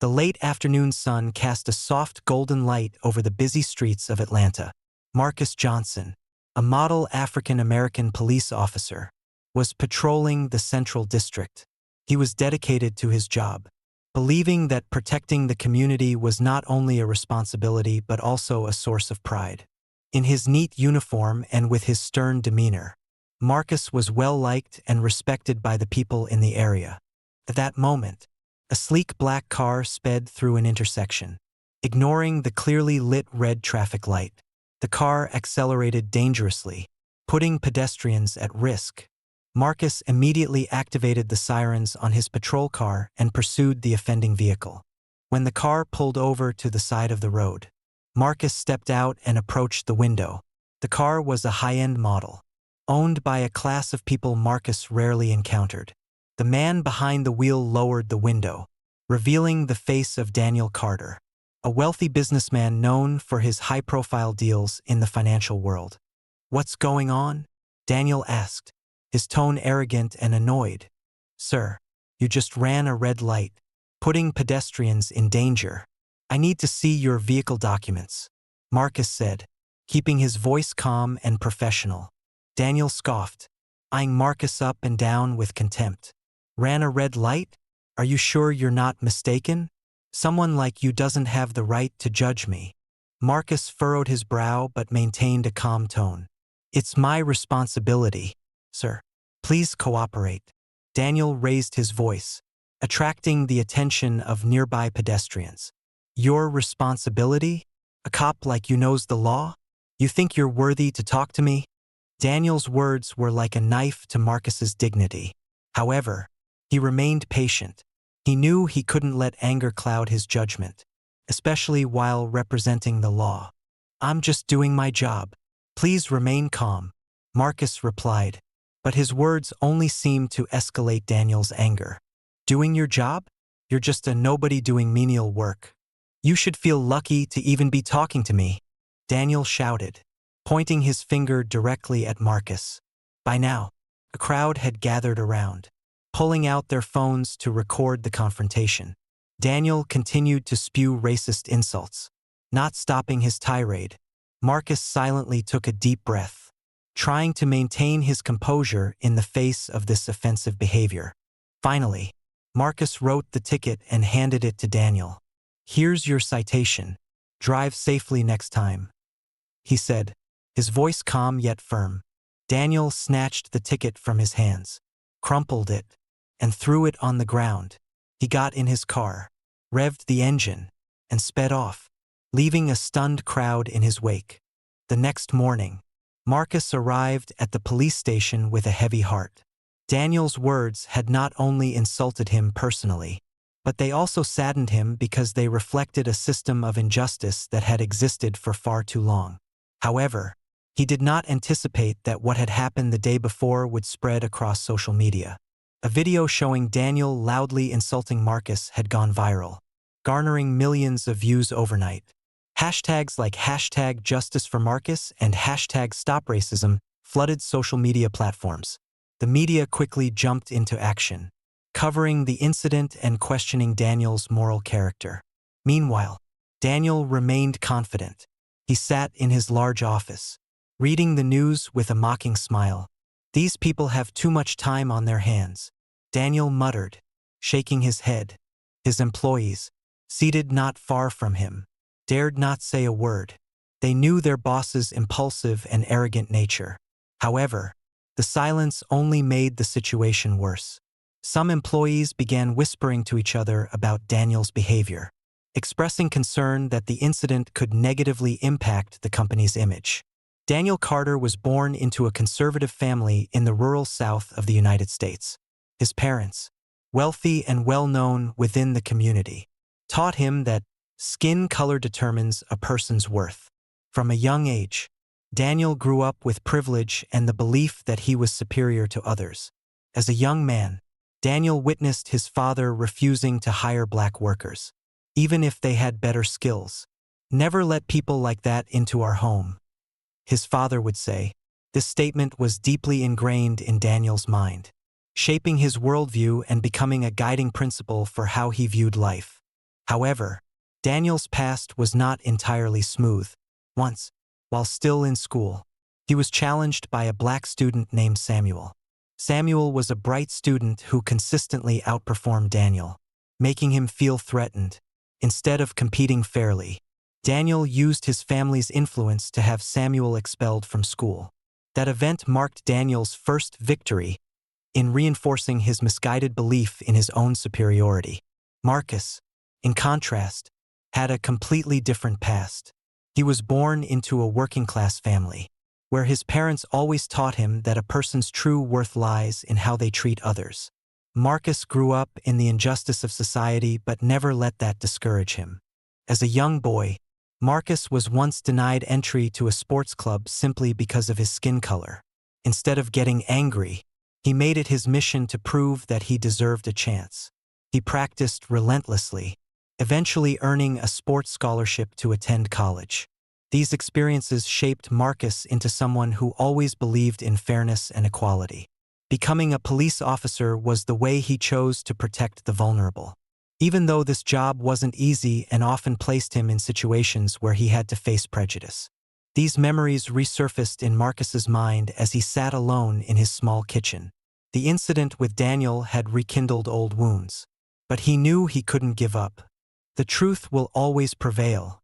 The late afternoon sun cast a soft golden light over the busy streets of Atlanta. Marcus Johnson, a model African-American police officer, was patrolling the Central District. He was dedicated to his job, believing that protecting the community was not only a responsibility but also a source of pride. In his neat uniform and with his stern demeanor, Marcus was well-liked and respected by the people in the area. At that moment, a sleek black car sped through an intersection. Ignoring the clearly lit red traffic light, the car accelerated dangerously, putting pedestrians at risk. Marcus immediately activated the sirens on his patrol car and pursued the offending vehicle. When the car pulled over to the side of the road, Marcus stepped out and approached the window. The car was a high-end model, owned by a class of people Marcus rarely encountered. The man behind the wheel lowered the window, revealing the face of Daniel Carter, a wealthy businessman known for his high-profile deals in the financial world. "What's going on?" Daniel asked, his tone arrogant and annoyed. "Sir, you just ran a red light, putting pedestrians in danger. I need to see your vehicle documents," Marcus said, keeping his voice calm and professional. Daniel scoffed, eyeing Marcus up and down with contempt. "Ran a red light? Are you sure you're not mistaken? Someone like you doesn't have the right to judge me." Marcus furrowed his brow but maintained a calm tone. "It's my responsibility, sir. Please cooperate." Daniel raised his voice, attracting the attention of nearby pedestrians. "Your responsibility? A cop like you knows the law? You think you're worthy to talk to me?" Daniel's words were like a knife to Marcus's dignity. However, he remained patient. He knew he couldn't let anger cloud his judgment, especially while representing the law. "I'm just doing my job. Please remain calm," Marcus replied, but his words only seemed to escalate Daniel's anger. "Doing your job? You're just a nobody doing menial work. You should feel lucky to even be talking to me," Daniel shouted, pointing his finger directly at Marcus. By now, a crowd had gathered around, pulling out their phones to record the confrontation. Daniel continued to spew racist insults. Not stopping his tirade, Marcus silently took a deep breath, trying to maintain his composure in the face of this offensive behavior. Finally, Marcus wrote the ticket and handed it to Daniel. "Here's your citation. Drive safely next time," he said, his voice calm yet firm. Daniel snatched the ticket from his hands, crumpled it, and threw it on the ground. He got in his car, revved the engine, and sped off, leaving a stunned crowd in his wake. The next morning, Marcus arrived at the police station with a heavy heart. Daniel's words had not only insulted him personally, but they also saddened him because they reflected a system of injustice that had existed for far too long. However, he did not anticipate that what had happened the day before would spread across social media. A video showing Daniel loudly insulting Marcus had gone viral, garnering millions of views overnight. Hashtags like #JusticeForMarcus and #StopRacism flooded social media platforms. The media quickly jumped into action, covering the incident and questioning Daniel's moral character. Meanwhile, Daniel remained confident. He sat in his large office, reading the news with a mocking smile. "These people have too much time on their hands," Daniel muttered, shaking his head. His employees, seated not far from him, dared not say a word. They knew their boss's impulsive and arrogant nature. However, the silence only made the situation worse. Some employees began whispering to each other about Daniel's behavior, expressing concern that the incident could negatively impact the company's image. Daniel Carter was born into a conservative family in the rural South of the United States. His parents, wealthy and well-known within the community, taught him that skin color determines a person's worth. From a young age, Daniel grew up with privilege and the belief that he was superior to others. As a young man, Daniel witnessed his father refusing to hire black workers, even if they had better skills. "Never let people like that into our home," his father would say. This statement was deeply ingrained in Daniel's mind, shaping his worldview and becoming a guiding principle for how he viewed life. However, Daniel's past was not entirely smooth. Once, while still in school, he was challenged by a black student named Samuel. Samuel was a bright student who consistently outperformed Daniel, making him feel threatened. Instead of competing fairly, Daniel used his family's influence to have Samuel expelled from school. That event marked Daniel's first victory in reinforcing his misguided belief in his own superiority. Marcus, in contrast, had a completely different past. He was born into a working-class family, where his parents always taught him that a person's true worth lies in how they treat others. Marcus grew up in the injustice of society but never let that discourage him. As a young boy, Marcus was once denied entry to a sports club simply because of his skin color. Instead of getting angry, he made it his mission to prove that he deserved a chance. He practiced relentlessly, eventually earning a sports scholarship to attend college. These experiences shaped Marcus into someone who always believed in fairness and equality. Becoming a police officer was the way he chose to protect the vulnerable. Even though this job wasn't easy and often placed him in situations where he had to face prejudice. These memories resurfaced in Marcus's mind as he sat alone in his small kitchen. The incident with Daniel had rekindled old wounds. But he knew he couldn't give up. The truth will always prevail,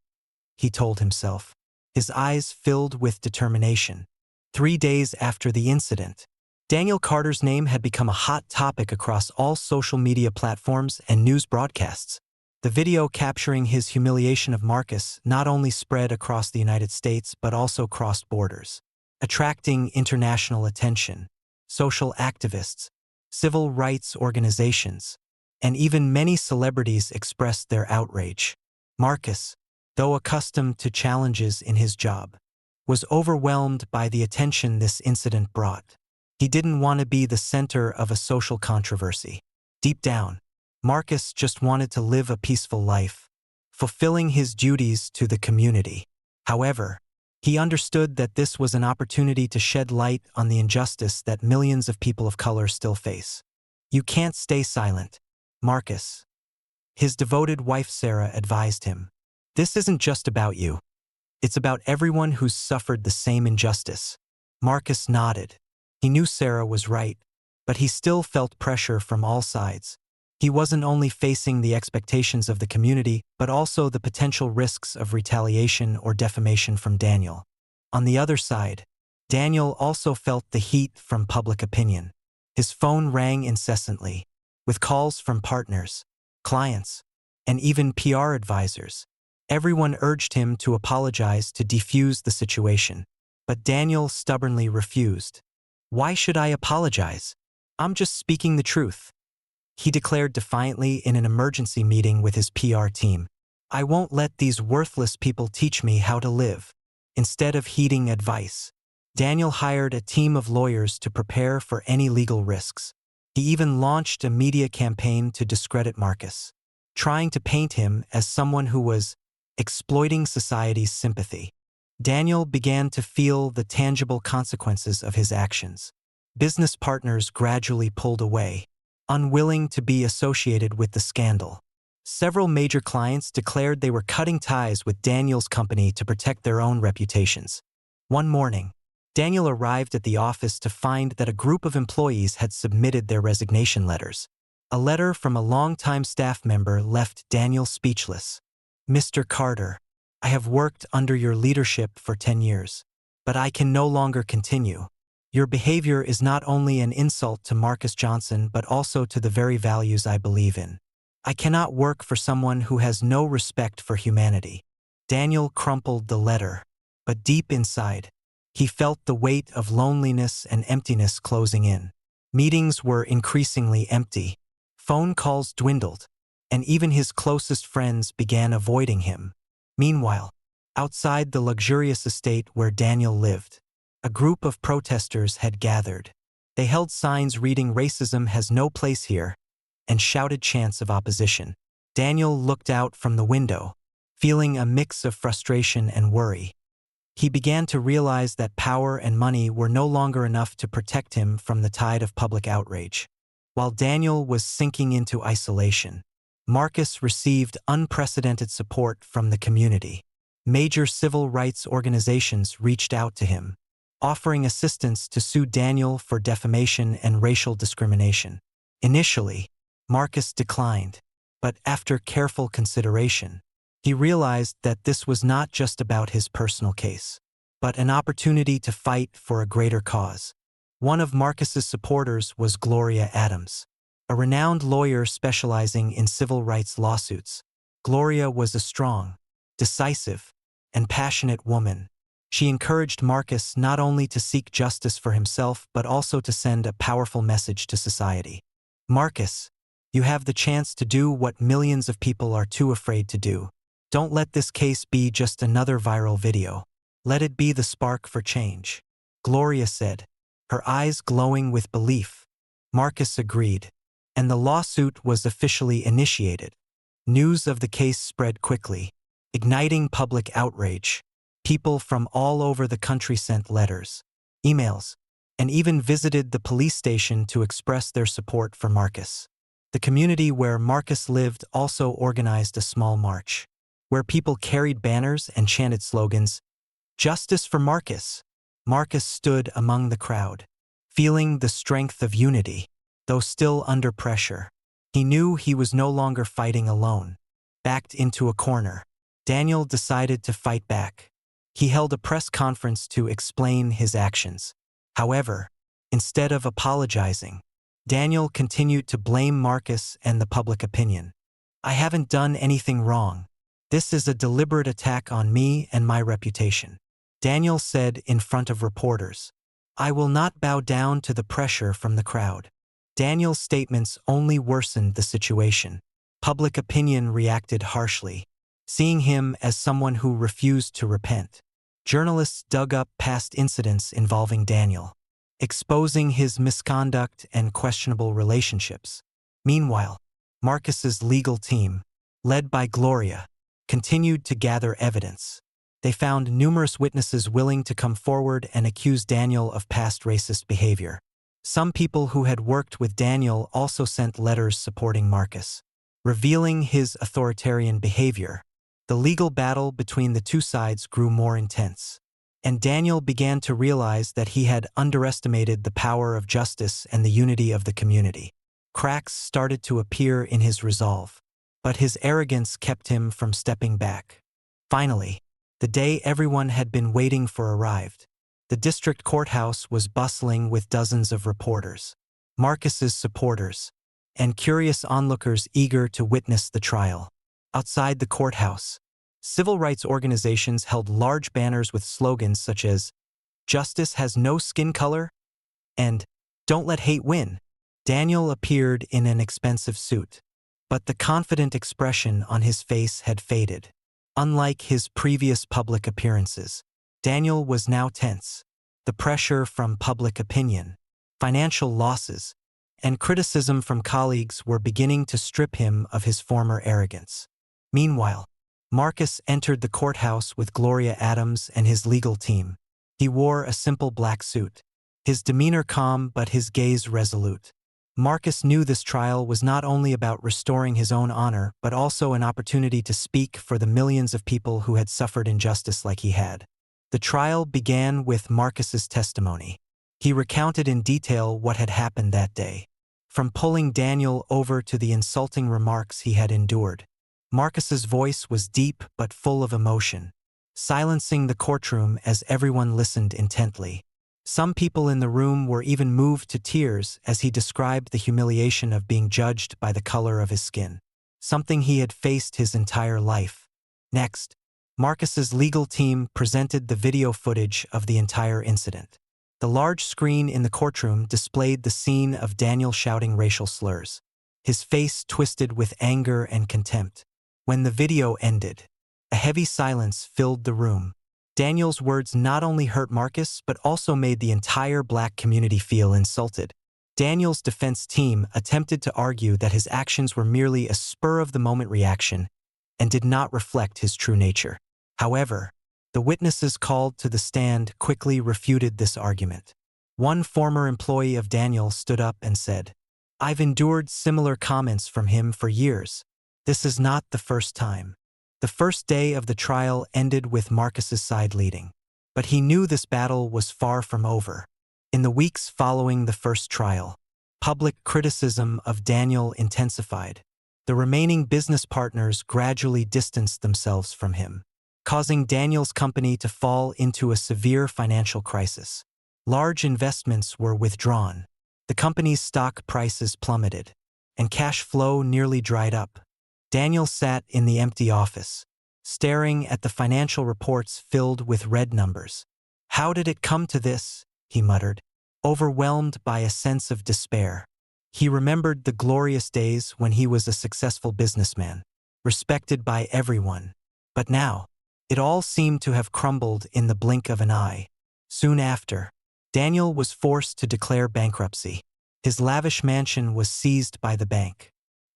he told himself, his eyes filled with determination. 3 days after the incident, Daniel Carter's name had become a hot topic across all social media platforms and news broadcasts. The video capturing his humiliation of Marcus not only spread across the United States but also crossed borders, attracting international attention. Social activists, civil rights organizations, and even many celebrities expressed their outrage. Marcus, though accustomed to challenges in his job, was overwhelmed by the attention this incident brought. He didn't want to be the center of a social controversy. Deep down, Marcus just wanted to live a peaceful life, fulfilling his duties to the community. However, he understood that this was an opportunity to shed light on the injustice that millions of people of color still face. You can't stay silent, Marcus. His devoted wife Sarah advised him. This isn't just about you. It's about everyone who's suffered the same injustice. Marcus nodded. He knew Sarah was right, but he still felt pressure from all sides. He wasn't only facing the expectations of the community, but also the potential risks of retaliation or defamation from Daniel. On the other side, Daniel also felt the heat from public opinion. His phone rang incessantly, with calls from partners, clients, and even PR advisors. Everyone urged him to apologize to defuse the situation, but Daniel stubbornly refused. "Why should I apologize? I'm just speaking the truth," he declared defiantly in an emergency meeting with his PR team. "I won't let these worthless people teach me how to live." Instead of heeding advice, Daniel hired a team of lawyers to prepare for any legal risks. He even launched a media campaign to discredit Marcus, trying to paint him as someone who was exploiting society's sympathy. Daniel began to feel the tangible consequences of his actions. Business partners gradually pulled away, unwilling to be associated with the scandal. Several major clients declared they were cutting ties with Daniel's company to protect their own reputations. One morning, Daniel arrived at the office to find that a group of employees had submitted their resignation letters. A letter from a longtime staff member left Daniel speechless. "Mr. Carter, I have worked under your leadership for 10 years, but I can no longer continue. Your behavior is not only an insult to Marcus Johnson but also to the very values I believe in. I cannot work for someone who has no respect for humanity." Daniel crumpled the letter, but deep inside, he felt the weight of loneliness and emptiness closing in. Meetings were increasingly empty. Phone calls dwindled, and even his closest friends began avoiding him. Meanwhile, outside the luxurious estate where Daniel lived, a group of protesters had gathered. They held signs reading "Racism has no place here," and shouted chants of opposition. Daniel looked out from the window, feeling a mix of frustration and worry. He began to realize that power and money were no longer enough to protect him from the tide of public outrage. While Daniel was sinking into isolation, Marcus received unprecedented support from the community. Major civil rights organizations reached out to him, offering assistance to sue Daniel for defamation and racial discrimination. Initially, Marcus declined, but after careful consideration, he realized that this was not just about his personal case, but an opportunity to fight for a greater cause. One of Marcus's supporters was Gloria Adams, a renowned lawyer specializing in civil rights lawsuits. Gloria was a strong, decisive, and passionate woman. She encouraged Marcus not only to seek justice for himself but also to send a powerful message to society. Marcus, you have the chance to do what millions of people are too afraid to do. Don't let this case be just another viral video. Let it be the spark for change. Gloria said, her eyes glowing with belief. Marcus agreed, and the lawsuit was officially initiated. News of the case spread quickly, igniting public outrage. People from all over the country sent letters, emails, and even visited the police station to express their support for Marcus. The community where Marcus lived also organized a small march, where people carried banners and chanted slogans, "Justice for Marcus." Marcus stood among the crowd, feeling the strength of unity, though still under pressure. He knew he was no longer fighting alone. Backed into a corner, Daniel decided to fight back. He held a press conference to explain his actions. However, instead of apologizing, Daniel continued to blame Marcus and the public opinion. "I haven't done anything wrong. This is a deliberate attack on me and my reputation," Daniel said in front of reporters. "I will not bow down to the pressure from the crowd." Daniel's statements only worsened the situation. Public opinion reacted harshly, seeing him as someone who refused to repent. Journalists dug up past incidents involving Daniel, exposing his misconduct and questionable relationships. Meanwhile, Marcus's legal team, led by Gloria, continued to gather evidence. They found numerous witnesses willing to come forward and accuse Daniel of past racist behavior. Some people who had worked with Daniel also sent letters supporting Marcus, revealing his authoritarian behavior. The legal battle between the two sides grew more intense, and Daniel began to realize that he had underestimated the power of justice and the unity of the community. Cracks started to appear in his resolve, but his arrogance kept him from stepping back. Finally, the day everyone had been waiting for arrived. The district courthouse was bustling with dozens of reporters, Marcus's supporters, and curious onlookers eager to witness the trial. Outside the courthouse, civil rights organizations held large banners with slogans such as, "Justice has no skin color," and "Don't let hate win." Daniel appeared in an expensive suit, but the confident expression on his face had faded. Unlike his previous public appearances, Daniel was now tense. The pressure from public opinion, financial losses, and criticism from colleagues were beginning to strip him of his former arrogance. Meanwhile, Marcus entered the courthouse with Gloria Adams and his legal team. He wore a simple black suit, his demeanor calm but his gaze resolute. Marcus knew this trial was not only about restoring his own honor but also an opportunity to speak for the millions of people who had suffered injustice like he had. The trial began with Marcus's testimony. He recounted in detail what had happened that day, from pulling Daniel over to the insulting remarks he had endured. Marcus's voice was deep but full of emotion, silencing the courtroom as everyone listened intently. Some people in the room were even moved to tears as he described the humiliation of being judged by the color of his skin, something he had faced his entire life. Next, Marcus's legal team presented the video footage of the entire incident. The large screen in the courtroom displayed the scene of Daniel shouting racial slurs, his face twisted with anger and contempt. When the video ended, a heavy silence filled the room. Daniel's words not only hurt Marcus but also made the entire black community feel insulted. Daniel's defense team attempted to argue that his actions were merely a spur-of-the-moment reaction and did not reflect his true nature. However, the witnesses called to the stand quickly refuted this argument. One former employee of Daniel stood up and said, "I've endured similar comments from him for years. This is not the first time. The first day of the trial ended with Marcus's side leading. But he knew this battle was far from over. In the weeks following the first trial, public criticism of Daniel intensified. The remaining business partners gradually distanced themselves from him, causing Daniel's company to fall into a severe financial crisis. Large investments were withdrawn. The company's stock prices plummeted, and cash flow nearly dried up. Daniel sat in the empty office, staring at the financial reports filled with red numbers. "How did it come to this?" he muttered, overwhelmed by a sense of despair. He remembered the glorious days when he was a successful businessman, respected by everyone. But now, it all seemed to have crumbled in the blink of an eye. Soon after, Daniel was forced to declare bankruptcy. His lavish mansion was seized by the bank,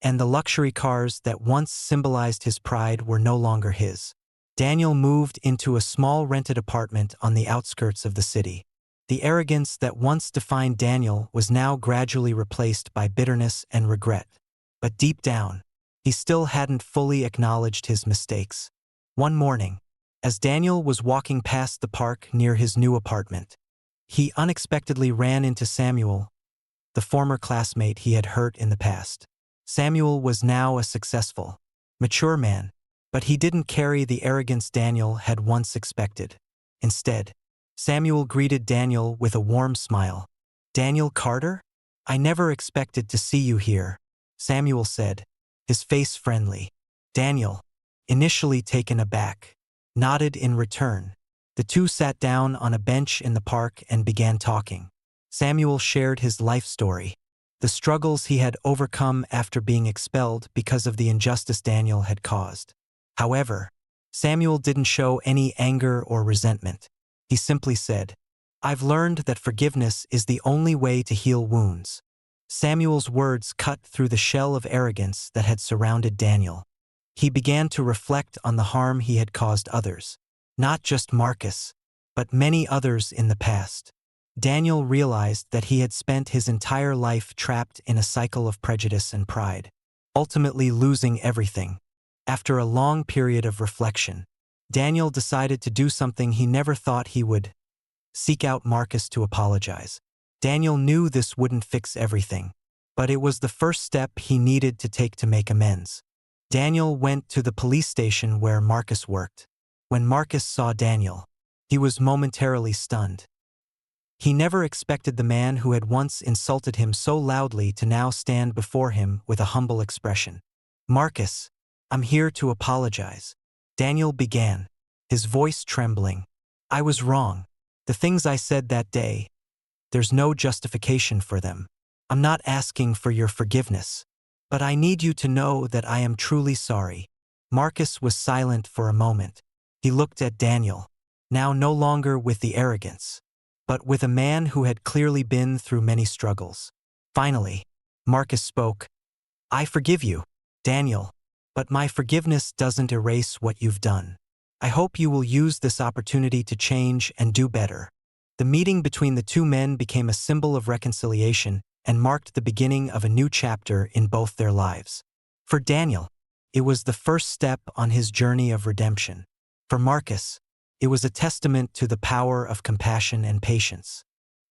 and the luxury cars that once symbolized his pride were no longer his. Daniel moved into a small rented apartment on the outskirts of the city. The arrogance that once defined Daniel was now gradually replaced by bitterness and regret. But deep down, he still hadn't fully acknowledged his mistakes. One morning, as Daniel was walking past the park near his new apartment, he unexpectedly ran into Samuel, the former classmate he had hurt in the past. Samuel was now a successful, mature man, but he didn't carry the arrogance Daniel had once expected. Instead, Samuel greeted Daniel with a warm smile. "Daniel Carter? I never expected to see you here," Samuel said, his face friendly. Daniel, initially taken aback, nodded in return. The two sat down on a bench in the park and began talking. Samuel shared his life story, the struggles he had overcome after being expelled because of the injustice Daniel had caused. However, Samuel didn't show any anger or resentment. He simply said, "I've learned that forgiveness is the only way to heal wounds." Samuel's words cut through the shell of arrogance that had surrounded Daniel. He began to reflect on the harm he had caused others, not just Marcus, but many others in the past. Daniel realized that he had spent his entire life trapped in a cycle of prejudice and pride, ultimately losing everything. After a long period of reflection, Daniel decided to do something he never thought he would: seek out Marcus to apologize. Daniel knew this wouldn't fix everything, but it was the first step he needed to take to make amends. Daniel went to the police station where Marcus worked. When Marcus saw Daniel, he was momentarily stunned. He never expected the man who had once insulted him so loudly to now stand before him with a humble expression. "Marcus, I'm here to apologize," Daniel began, his voice trembling. "I was wrong. The things I said that day, there's no justification for them. I'm not asking for your forgiveness, but I need you to know that I am truly sorry." Marcus was silent for a moment. He looked at Daniel, now no longer with the arrogance, but with a man who had clearly been through many struggles. Finally, Marcus spoke. "I forgive you, Daniel, but my forgiveness doesn't erase what you've done. I hope you will use this opportunity to change and do better." The meeting between the two men became a symbol of reconciliation and marked the beginning of a new chapter in both their lives. For Daniel, it was the first step on his journey of redemption. For Marcus, it was a testament to the power of compassion and patience.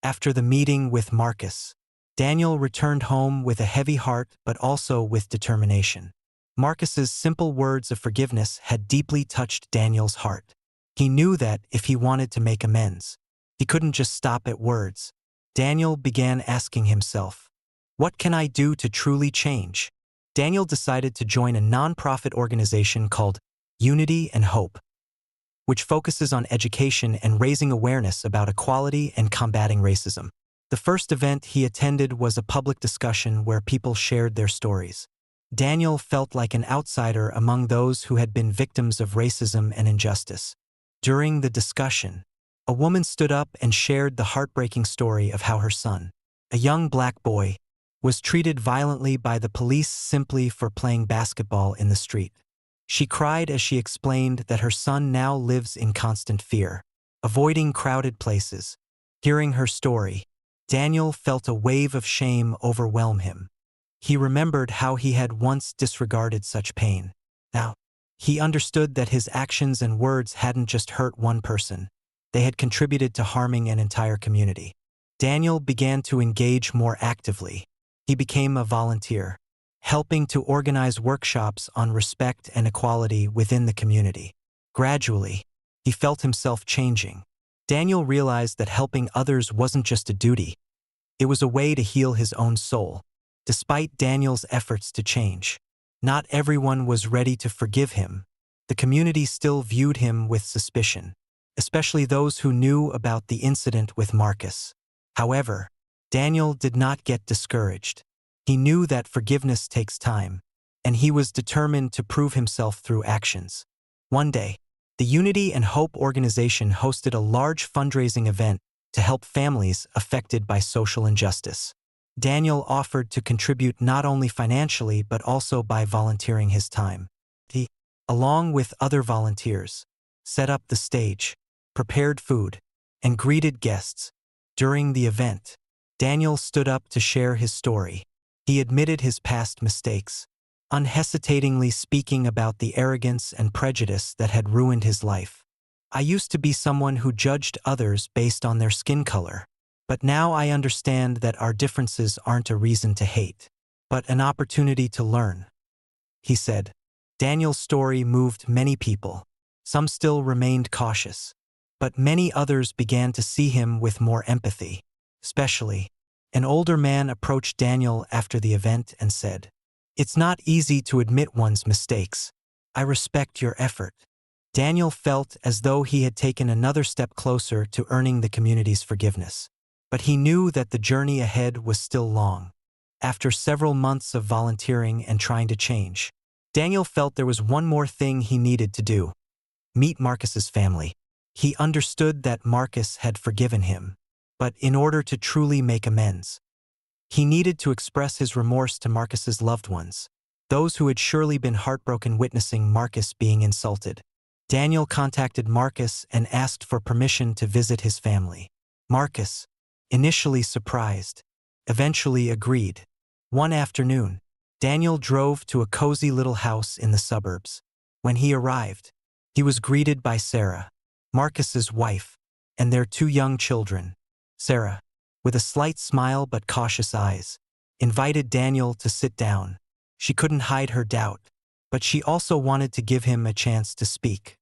After the meeting with Marcus, Daniel returned home with a heavy heart but also with determination. Marcus's simple words of forgiveness had deeply touched Daniel's heart. He knew that if he wanted to make amends, he couldn't just stop at words. Daniel began asking himself, "What can I do to truly change?" Daniel decided to join a nonprofit organization called Unity and Hope, which focuses on education and raising awareness about equality and combating racism. The first event he attended was a public discussion where people shared their stories. Daniel felt like an outsider among those who had been victims of racism and injustice. During the discussion, a woman stood up and shared the heartbreaking story of how her son, a young black boy, was treated violently by the police simply for playing basketball in the street. She cried as she explained that her son now lives in constant fear, avoiding crowded places. Hearing her story, Daniel felt a wave of shame overwhelm him. He remembered how he had once disregarded such pain. Now, he understood that his actions and words hadn't just hurt one person. They had contributed to harming an entire community. Daniel began to engage more actively. He became a volunteer, helping to organize workshops on respect and equality within the community. Gradually, he felt himself changing. Daniel realized that helping others wasn't just a duty. It was a way to heal his own soul. Despite Daniel's efforts to change, not everyone was ready to forgive him. The community still viewed him with suspicion, especially those who knew about the incident with Marcus. However, Daniel did not get discouraged. He knew that forgiveness takes time, and he was determined to prove himself through actions. One day, the Unity and Hope organization hosted a large fundraising event to help families affected by social injustice. Daniel offered to contribute not only financially but also by volunteering his time. He, along with other volunteers, set up the stage, prepared food, and greeted guests. During the event, Daniel stood up to share his story. He admitted his past mistakes, unhesitatingly speaking about the arrogance and prejudice that had ruined his life. "I used to be someone who judged others based on their skin color. But now I understand that our differences aren't a reason to hate, but an opportunity to learn," he said. Daniel's story moved many people. Some still remained cautious, but many others began to see him with more empathy. Especially, an older man approached Daniel after the event and said, "It's not easy to admit one's mistakes. I respect your effort." Daniel felt as though he had taken another step closer to earning the community's forgiveness. But he knew that the journey ahead was still long. After several months of volunteering and trying to change, Daniel felt there was one more thing he needed to do: meet Marcus's family. He understood that Marcus had forgiven him, but in order to truly make amends, he needed to express his remorse to Marcus's loved ones, those who had surely been heartbroken witnessing Marcus being insulted. Daniel contacted Marcus and asked for permission to visit his family. Marcus, initially surprised, eventually agreed. One afternoon, Daniel drove to a cozy little house in the suburbs. When he arrived, he was greeted by Sarah, Marcus's wife, and their 2 young children. Sarah, with a slight smile but cautious eyes, invited Daniel to sit down. She couldn't hide her doubt, but she also wanted to give him a chance to speak.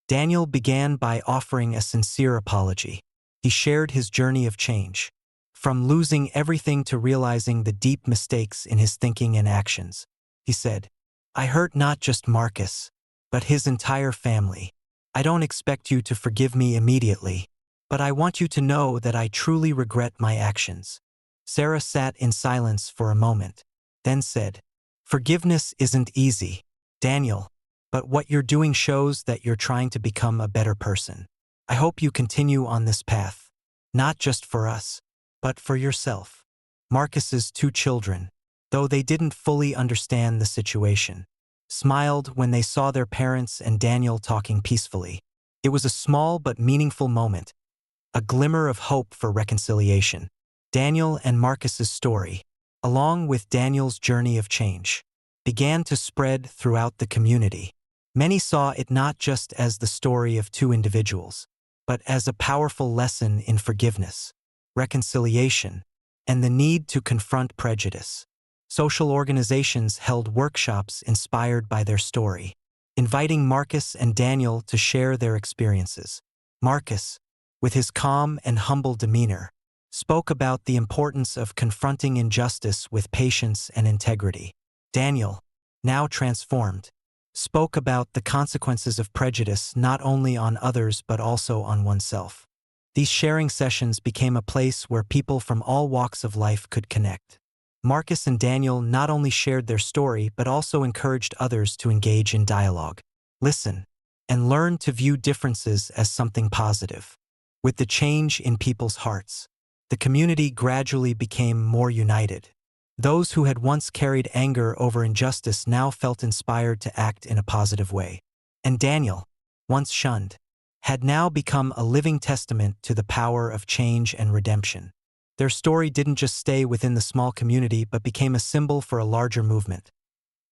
Daniel began by offering a sincere apology. He shared his journey of change, from losing everything to realizing the deep mistakes in his thinking and actions. He said, "I hurt not just Marcus, but his entire family. I don't expect you to forgive me immediately, but I want you to know that I truly regret my actions." Sarah sat in silence for a moment, then said, "Forgiveness isn't easy, Daniel, but what you're doing shows that you're trying to become a better person. I hope you continue on this path, not just for us, but for yourself." Marcus's 2 children, though they didn't fully understand the situation, smiled when they saw their parents and Daniel talking peacefully. It was a small but meaningful moment, a glimmer of hope for reconciliation. Daniel and Marcus's story, along with Daniel's journey of change, began to spread throughout the community. Many saw it not just as the story of 2 individuals, but as a powerful lesson in forgiveness, reconciliation, and the need to confront prejudice. Social organizations held workshops inspired by their story, inviting Marcus and Daniel to share their experiences. Marcus, with his calm and humble demeanor, spoke about the importance of confronting injustice with patience and integrity. Daniel, now transformed, spoke about the consequences of prejudice not only on others but also on oneself. These sharing sessions became a place where people from all walks of life could connect. Marcus and Daniel not only shared their story but also encouraged others to engage in dialogue, listen, and learn to view differences as something positive. With the change in people's hearts, the community gradually became more united. Those who had once carried anger over injustice now felt inspired to act in a positive way. And Daniel, once shunned, had now become a living testament to the power of change and redemption. Their story didn't just stay within the small community but became a symbol for a larger movement,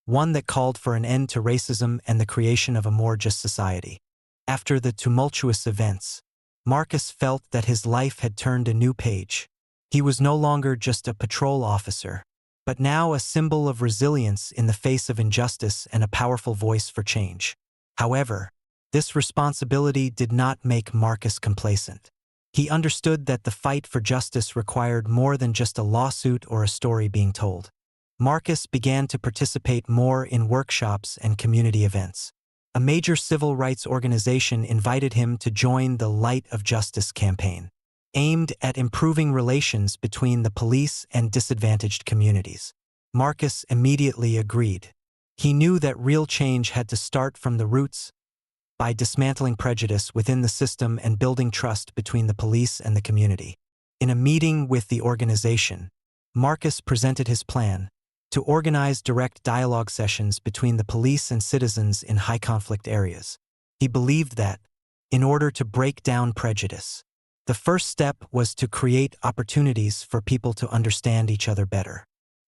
one that called for an end to racism and the creation of a more just society. After the tumultuous events, Marcus felt that his life had turned a new page. He was no longer just a patrol officer, but now a symbol of resilience in the face of injustice and a powerful voice for change. However, this responsibility did not make Marcus complacent. He understood that the fight for justice required more than just a lawsuit or a story being told. Marcus began to participate more in workshops and community events. A major civil rights organization invited him to join the Light of Justice campaign, aimed at improving relations between the police and disadvantaged communities. Marcus immediately agreed. He knew that real change had to start from the roots, by dismantling prejudice within the system and building trust between the police and the community. In a meeting with the organization, Marcus presented his plan to organize direct dialogue sessions between the police and citizens in high-conflict areas. He believed that, in order to break down prejudice, the first step was to create opportunities for people to understand each other better.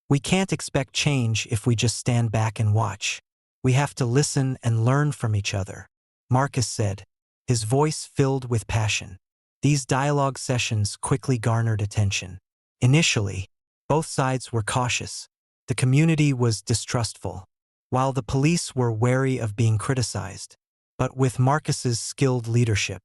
We can't expect change if we just stand back and watch. We have to listen and learn from each other, Marcus said, his voice filled with passion. These dialogue sessions quickly garnered attention. Initially, both sides were cautious. The community was distrustful, while the police were wary of being criticized. But with Marcus's skilled leadership,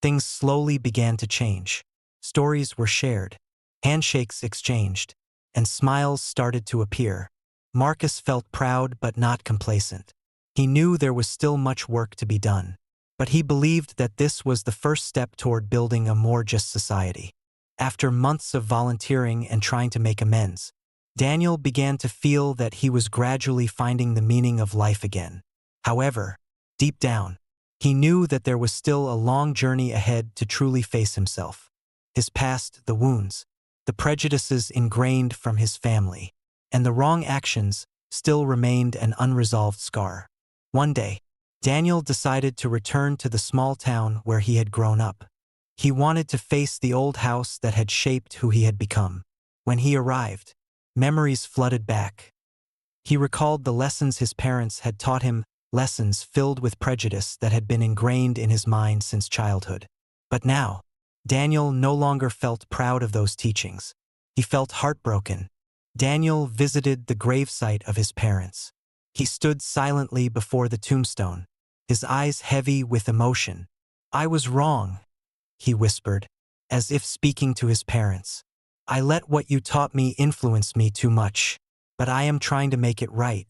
things slowly began to change. Stories were shared, handshakes exchanged, and smiles started to appear. Marcus felt proud but not complacent. He knew there was still much work to be done, but he believed that this was the first step toward building a more just society. After months of volunteering and trying to make amends, Daniel began to feel that he was gradually finding the meaning of life again. However, deep down, he knew that there was still a long journey ahead to truly face himself. His past, the wounds, the prejudices ingrained from his family, and the wrong actions still remained an unresolved scar. One day, Daniel decided to return to the small town where he had grown up. He wanted to face the old house that had shaped who he had become. When he arrived, memories flooded back. He recalled the lessons his parents had taught him, lessons filled with prejudice that had been ingrained in his mind since childhood. But now, Daniel no longer felt proud of those teachings. He felt heartbroken. Daniel visited the gravesite of his parents. He stood silently before the tombstone, his eyes heavy with emotion. "I was wrong," he whispered, as if speaking to his parents. "I let what you taught me influence me too much, but I am trying to make it right,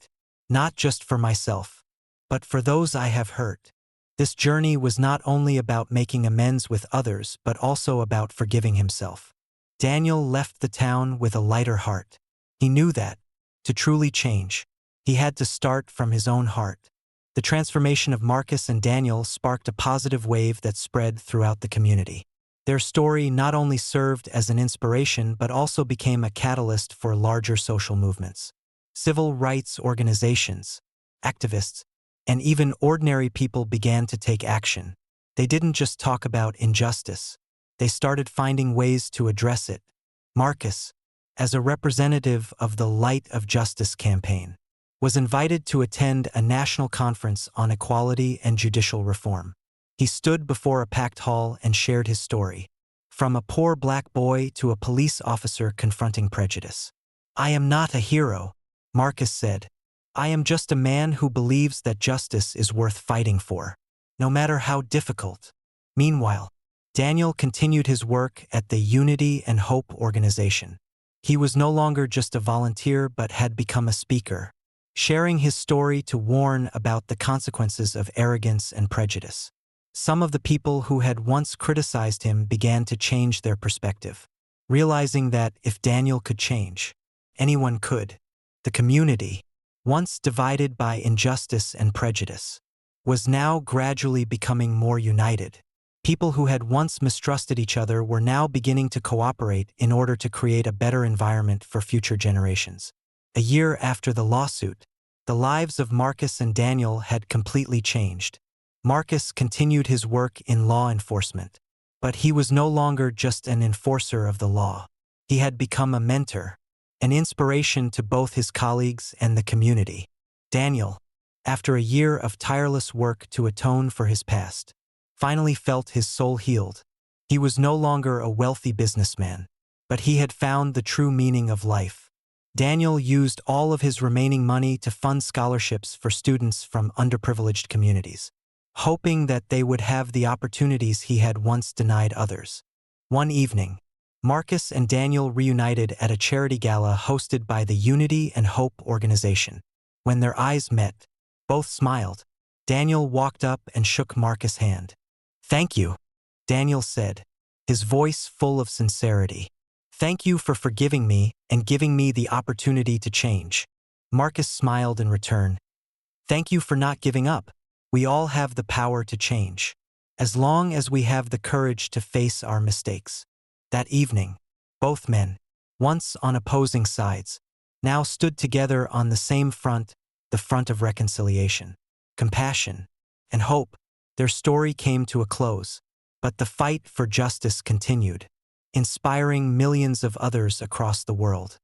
not just for myself, but for those I have hurt." This journey was not only about making amends with others but also about forgiving himself. Daniel left the town with a lighter heart. He knew that, to truly change, he had to start from his own heart. The transformation of Marcus and Daniel sparked a positive wave that spread throughout the community. Their story not only served as an inspiration but also became a catalyst for larger social movements. Civil rights organizations, activists, and even ordinary people began to take action. They didn't just talk about injustice. They started finding ways to address it. Marcus, as a representative of the Light of Justice campaign, was invited to attend a national conference on equality and judicial reform. He stood before a packed hall and shared his story, from a poor black boy to a police officer confronting prejudice. "I am not a hero," Marcus said. "I am just a man who believes that justice is worth fighting for, no matter how difficult." Meanwhile, Daniel continued his work at the Unity and Hope organization. He was no longer just a volunteer but had become a speaker, sharing his story to warn about the consequences of arrogance and prejudice. Some of the people who had once criticized him began to change their perspective, realizing that if Daniel could change, anyone could. The community, once divided by injustice and prejudice, was now gradually becoming more united. People who had once mistrusted each other were now beginning to cooperate in order to create a better environment for future generations. A year after the lawsuit, the lives of Marcus and Daniel had completely changed. Marcus continued his work in law enforcement, but he was no longer just an enforcer of the law. He had become a mentor, an inspiration to both his colleagues and the community. Daniel, after a year of tireless work to atone for his past, finally felt his soul healed. He was no longer a wealthy businessman, but he had found the true meaning of life. Daniel used all of his remaining money to fund scholarships for students from underprivileged communities, hoping that they would have the opportunities he had once denied others. One evening, Marcus and Daniel reunited at a charity gala hosted by the Unity and Hope organization. When their eyes met, both smiled. Daniel walked up and shook Marcus' hand. "Thank you," Daniel said, his voice full of sincerity. "Thank you for forgiving me and giving me the opportunity to change." Marcus smiled in return. "Thank you for not giving up. We all have the power to change, as long as we have the courage to face our mistakes." That evening, both men, once on opposing sides, now stood together on the same front, the front of reconciliation, compassion, and hope. Their story came to a close, but the fight for justice continued, inspiring millions of others across the world.